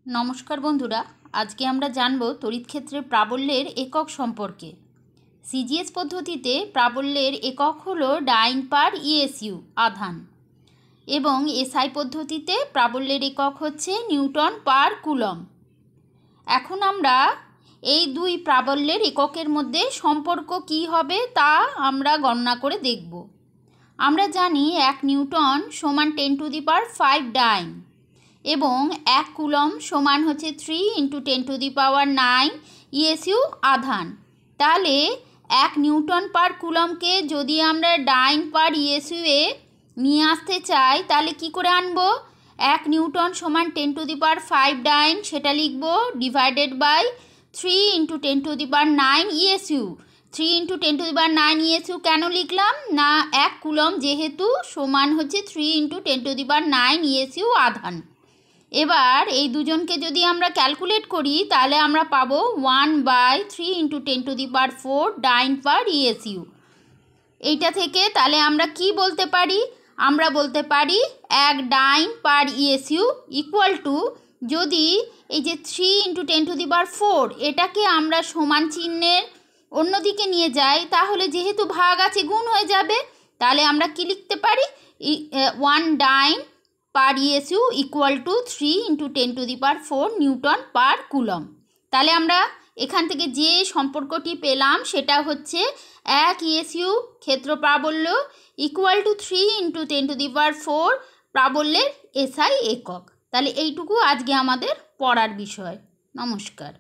नमस्कार बंधुरा आज के आमरा जानबो तड़िৎ क्षेत्रे प्राबल्येर एकक सम्पर्के। सीजीएस पद्धतिते प्राबल्येर एकक हलो डाइन पार ईएसयू आधान एवं एसआई पद्धतिते प्राबल्येर एकक होच्छे निउटन पार कुलम। एखन आमरा এই দুই প্রাবল্যের এককের মধ্যে সম্পর্ক কি হবে তা আমরা গণনা করে দেখব। আমরা জানি 1 নিউটন সমান 10⁵ ডাইন এবং 1 কুলম সমান হচ্ছে 3 × 10⁹ ইএসইউ আধান। তাহলে 1 নিউটন পার কুলমকে যদি আমরা ডাইন পার ইএসইউ এ নিয়ে আসতে চাই তাহলে কি করে আনবো? 1 নিউটন সমান 10⁵ ডাইন সেটা লিখব ডিভাইডেড বাই 3 × 10⁹ ইএসইউ। 3 × 10⁹ ইএসইউ কেন লিখলাম না 1 কুলম যেহেতু সমান হচ্ছে 3 × 10⁹ ইএসইউ আধান। এবার এই দুজনকে যদি আমরা ক্যালকুলেট করি তাহলে আমরা পাবো 1/3 × 10⁴ ডাইন পার ইএসইউ। এইটা থেকে তাহলে আমরা কি বলতে পারি? আমরা বলতে পারি 1 dyne per ESU equal two, যদি এই যে 3 × 10⁴ এটাকে আমরা সমান চিহ্নের অন্যদিকে নিয়ে যাই তাহলে যেহেতু ভাগ আছে গুণ হয়ে যাবে। তাহলে আমরা কি লিখতে পারি? 1 dyne per ESU equal to 3 × 10⁴ newton per coulomb. তাহলে আমরা এখান থেকে যে সম্পর্কটি পেলাম সেটা হচ্ছে 1 ইএসইউ ক্ষেত্র প্রাবল্য ইকুয়াল টু 3 × 10⁴ প্রাবল্যের এসআই একক। তাহলে এইটুকু আজকে আমাদের পড়ার বিষয়। নমস্কার।